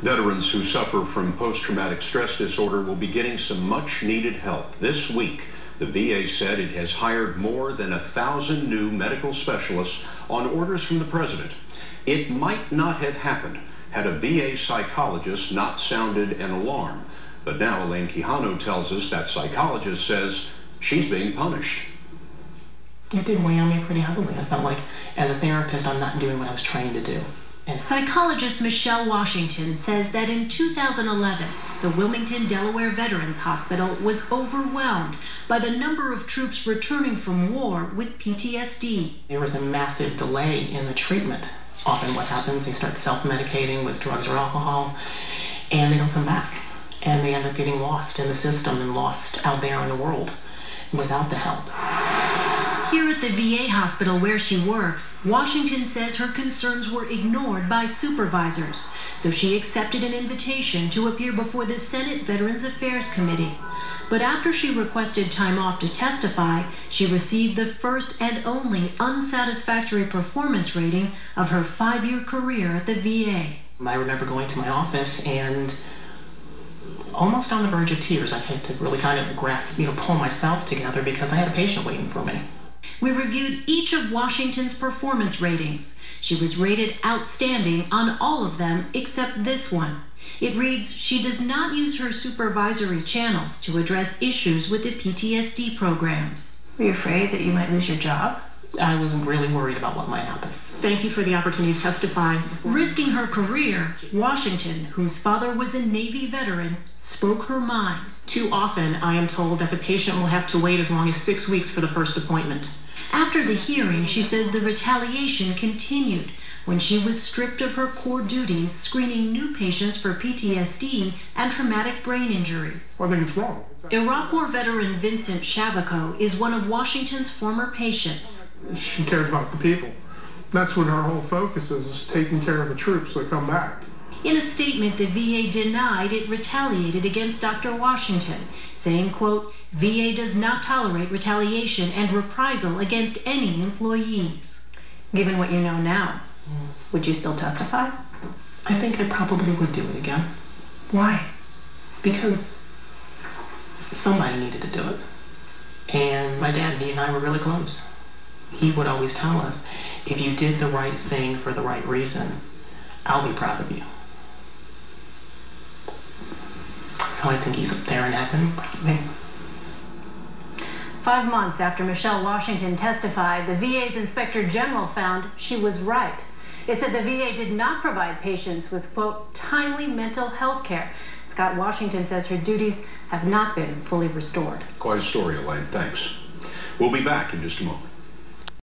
Veterans who suffer from post-traumatic stress disorder will be getting some much-needed help. This week, the VA said it has hired more than 1,000 new medical specialists on orders from the president. It might not have happened had a VA psychologist not sounded an alarm. But now Elaine Quijano tells us that psychologist says she's being punished. It did weigh on me pretty heavily. I felt like, as a therapist, I'm not doing what I was trained to do. Psychologist Michelle Washington says that in 2011, the Wilmington, Delaware Veterans Hospital was overwhelmed by the number of troops returning from war with PTSD. There was a massive delay in the treatment. Often what happens, they start self-medicating with drugs or alcohol, and they don't come back. And they end up getting lost in the system and lost out there in the world without the help. Here at the VA hospital where she works, Washington says her concerns were ignored by supervisors, so she accepted an invitation to appear before the Senate Veterans Affairs Committee. But after she requested time off to testify, she received the first and only unsatisfactory performance rating of her 5-year career at the VA. I remember going to my office and almost on the verge of tears. I had to really kind of grasp, pull myself together because I had a patient waiting for me. We reviewed each of Washington's performance ratings. She was rated outstanding on all of them except this one. It reads she does not use her supervisory channels to address issues with the PTSD programs. Were you afraid that you might lose your job? I was really worried about what might happen. Thank you for the opportunity to testify. Risking her career, Washington, whose father was a Navy veteran, spoke her mind. Too often, I am told that the patient will have to wait as long as 6 weeks for the first appointment. After the hearing, she says the retaliation continued when she was stripped of her core duties screening new patients for PTSD and traumatic brain injury. I think it's wrong. Iraq War veteran Vincent Shabaco is one of Washington's former patients. She cares about the people. That's what her whole focus is taking care of the troops that come back. In a statement, the VA denied it retaliated against Dr. Washington, saying, quote, VA does not tolerate retaliation and reprisal against any employees. Given what you know now, would you still testify? I think I probably would do it again. Why? Because somebody needed to do it. And my dad, he and I were really close. He would always tell us, if you did the right thing for the right reason, I'll be proud of you. So I think he's up there in heaven, proud of me. 5 months after Michelle Washington testified, the VA's Inspector General found she was right. It said the VA did not provide patients with, quote, timely mental health care. Scott Washington says her duties have not been fully restored. Quite a story, Elaine. Thanks. We'll be back in just a moment.